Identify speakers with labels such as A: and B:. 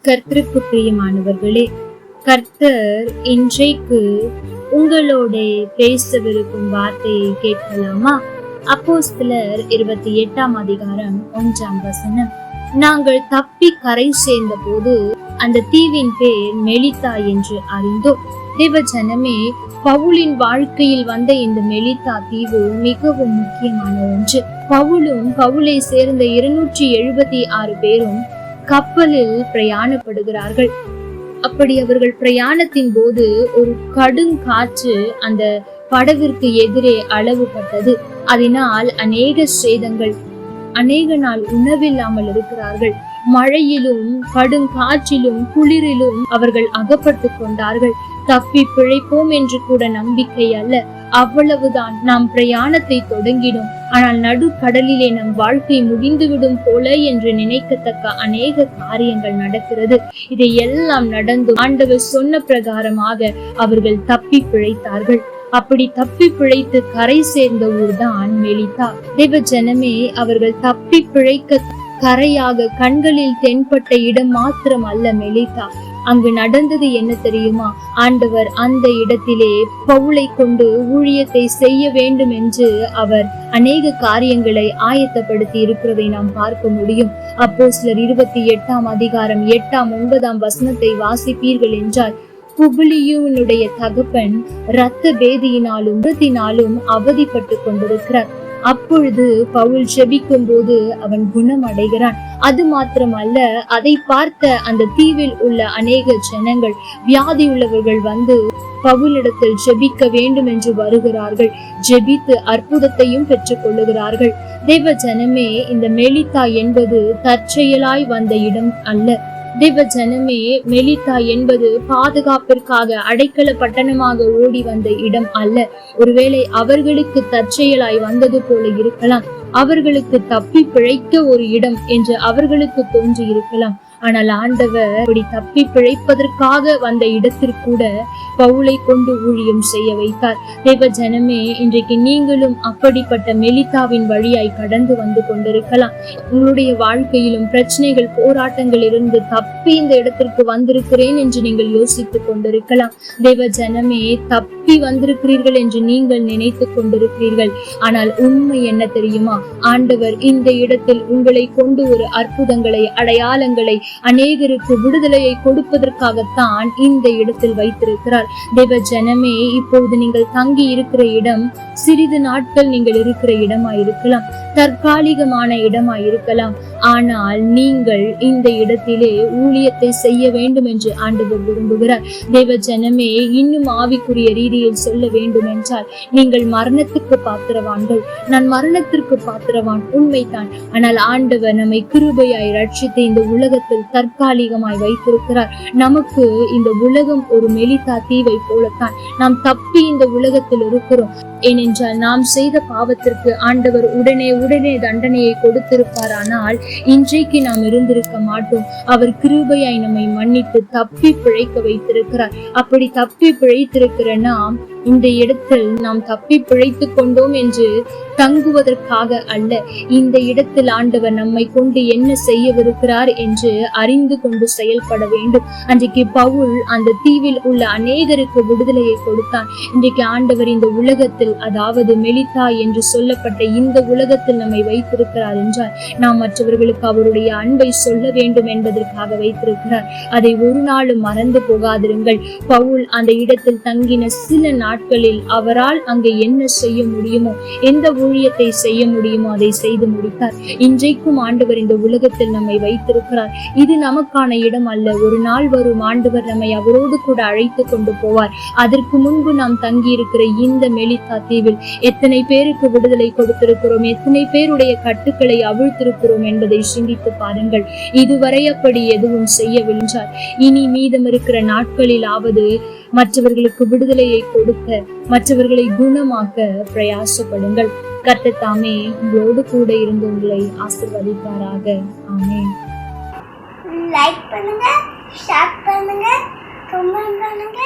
A: கர்த்தருக்கு பிரியமானவர்களே, கர்த்தர் இன்றைக்கு உங்களோட பேசவிருக்கும் வார்த்தையை கேட்கலாமா? அப்போஸ்தலர் 28 நாங்கள் தப்பி கரை சேர்ந்த போது அந்த தீவின் பேர் மெலிதா என்று அறிந்தோம். தேவ ஜனமே, பவுலின் வாழ்க்கையில் வந்த இந்த மெலிதா தீவு மிகவும் முக்கியமான ஒன்று. பவுலும் பவுலை சேர்ந்த 276 பேரும் கப்பலில் பிரயாணப்படுகிறார்கள். அப்படி அவர்கள் பிரயாணத்தின் போது ஒரு கடும் காற்று அந்த படவிற்கு எதிரே அளவுபட்டது. அதனால் அநேக சேதங்கள், அநேக நாள் உணவில்லாமல் இருக்கிறார்கள். மழையிலும் கடும் காற்றிலும் குளிரிலும் அவர்கள் அகப்பட்டு கொண்டார்கள். தப்பி பிழைப்போம் என்று கூட நம்பிக்கை அல்ல. அவ்வளவுதான். நாம் பிரயாணத்தை தொடங்கினோம், ஆனால் நடுக்கடலிலே நம் வாழ்க்கை முடிந்துவிடும் போல என்று நினைக்கத்தக்க அநேக காரியங்கள் நடக்கிறது. இதை எல்லாம் நடந்து ஆண்டவர் சொன்ன பிரகாரமாக அவர்கள் தப்பி பிழைத்தார்கள். அப்படி தப்பி பிழைத்து கரை சேர்ந்த ஊர்தான் மெலிதா. தேவ ஜனமே, அவர்கள் தப்பி பிழைக்க கரையாக கண்களில் தென்பட்ட இடம் மாத்திரம் அல்ல மெலிதா. அங்கு நடந்தது என்ன தெரியுமா? ஆண்டவர் அந்த இடத்திலே பவுலை கொண்டு ஊழியத்தை செய்ய வேண்டும் என்று அவர் அநேக காரியங்களை ஆயத்தப்படுத்தி இருக்கிறதை நாம் பார்க்க முடியும். அப்போஸ்தலர் 28 வாசிப்பீர்கள் என்றால், புபிலியுனுடைய தகப்பன் இரத்த பேதியினாலும் அவதிப்பட்டு கொண்டிருக்கிறார். அப்பொழுது பவுல் ஜெபிக்கும் போது அவன் குணம் அடைகிறான். அது மாத்திரமல்ல, அதை பார்த்த அந்த தீவில் உள்ள அநேக ஜனங்கள், வியாதி உள்ளவர்கள் வந்து பவுலிடத்தில் ஜெபிக்க வேண்டும் என்று வருகிறார்கள். ஜெபித்து அற்புதத்தையும் பெற்றுக் கொள்ளுகிறார்கள். தேவ ஜனமே, இந்த மெலிதா என்பது தற்செயலாய் வந்த இடம் அல்ல. தேவ ஜனமே, மெலிதா என்பது பாதுகாப்பிற்காக அடைக்கல பட்டணமாக ஓடி வந்த இடம் அல்ல. ஒருவேளை அவர்களுக்கு தற்செயலாய் வந்தது போல இருக்கலாம். அவர்களுக்கு தப்பி பிழைக்க ஒரு இடம் என்று அவர்களுக்கு தோன்றி இருக்கலாம். ஆனால் ஆண்டவர் அப்படி தப்பி பிழைப்பதற்காக வந்த இடத்திற்கூட பவுலை கொண்டு ஊழியம் செய்ய வைத்தார். தேவ ஜனமே, இன்றைக்கு நீங்களும் அப்படிப்பட்ட மெலிதாவின் வழியாய் கடந்து வந்து கொண்டிருக்கலாம். உங்களுடைய வாழ்க்கையிலும் பிரச்சனைகள், போராட்டங்கள் இருந்து தப்பி இந்த இடத்திற்கு வந்திருக்கிறேன் என்று நீங்கள் யோசித்துக் கொண்டிருக்கலாம். தேவ ஜனமே, தப்பி வந்திருக்கிறீர்கள் என்று நீங்கள் நினைத்து கொண்டிருக்கிறீர்கள். ஆனால் உண்மை என்ன தெரியுமா? ஆண்டவர் இந்த இடத்தில் உங்களை கொண்டு ஒரு அற்புதங்களை, அடையாளங்களை, அநேகருக்கு விடுதலையை கொடுப்பதற்காகத்தான் இந்த இடத்தில் வைத்திருக்கிறார். தேவ ஜனமே, இப்போது நீங்கள் தங்கி இருக்கிற இடம் சிறிது நாட்கள் நீங்கள் இருக்கிற இடமாயிருக்கலாம், தற்காலிகமான இடமாயிருக்கலாம். ஆனால் நீங்கள் இந்த இடத்திலே ஊழியத்தை செய்ய வேண்டும் என்று ஆண்டவர் விரும்புகிறார். தேவ ஜனமே, இன்னும் ஆவிக்குரிய ரீதியில் சொல்ல வேண்டும் என்றால், நீங்கள் மரணத்துக்கு பாத்திரவான்கள். நான் மரணத்திற்கு பாத்திரவான், உண்மைதான். ஆனால் ஆண்டவர் நம்மை கிருபையாய் ரட்சித்து இந்த உலகத்தில் தற்காலிகமாய் வைத்திருக்கிறார். நமக்கு இந்த உலகம் ஒரு மெலிதா தீவை போலத்தான். நாம் தப்பி இந்த உலகத்தில் இருக்கிறோம். ஏனென்றால் நாம் செய்த பாவத்திற்கு ஆண்டவர் உடனே தண்டனையை கொடுத்திருப்பார். ஆனால் இன்றைக்கு நாம் இருந்திருக்க மாட்டோம். அவர் கிருபையாய் நம்மை மன்னித்து தப்பி பிழைக்க வைத்திருக்கிறார். அப்படி தப்பி பிழைத்திருக்கிற நாம் இந்த இடத்தில் நாம் தப்பி பிழைத்து கொண்டோம் என்று தங்குவதற்காக அல்ல. இந்த இடத்தில் ஆண்டவர் நம்மை கொண்டு என்ன செய்யவிருக்கிறார் என்று அறிந்து கொண்டு செயல்பட வேண்டும். அன்றைக்கு பவுல் அந்த தீவில் உள்ள அநேகருக்கு விடுதலையை கொடுத்தான். இன்றைக்கு ஆண்டவர் இந்த உலகத்தில், அதாவது மெலிதா என்று சொல்லப்பட்ட இந்த உலகத்தில் நம்மை வைத்திருக்கிறார் என்றால், நாம் மற்றவர்களுக்கு அவருடைய அன்பை சொல்ல வேண்டும் என்பதற்காக வைத்திருக்கிறார். அதை ஒரு நாளும் மறந்து போகாதிருங்கள். பவுல் அந்த இடத்தில் தங்கின சில நாட்களில் அவரால் அங்கே என்ன செய்ய முடியுமோ, எந்த ஊழியத்தை செய்ய முடியுமோ அதை செய்து முடித்தார். இன்றைக்கும் ஆண்டவர் இந்த உலகத்தில் நம்மை வைத்திருக்கிறார். இது நமக்கான இடம் அல்ல. ஒரு நாள் வரும், ஆண்டவர் நம்மை அவரோடு கூட அழைத்து கொண்டு போவார். அதற்கு முன்பு நாம் தங்கி இருக்கிற இந்த மெலிதா தீவில் எத்தனை பேருக்கு விடுதலை கொடுத்திருக்கிறோம், எத்தனை பேருடைய கட்டுக்களை அவிழ்த்திருக்கிறோம் என்பதை சிந்தித்து பாருங்கள். இதுவரை அப்படி எதுவும் செய்யவில்லை. இனி மீதம் இருக்கிற நாட்களிலாவது மற்றவர்களுக்கு விடுதலையை கொடுக்க, மற்றவர்களை குணமாக்க பிரயாசப்படுங்கள். கர்த்தர் தாமே உங்களோடு கூட இருந்து உங்களை ஆசீர்வதிப்பாராக. ஆமென்.
B: லைக் பண்ணுங்க, ஷேர் பண்ணுங்க, கமெண்ட் பண்ணுங்க.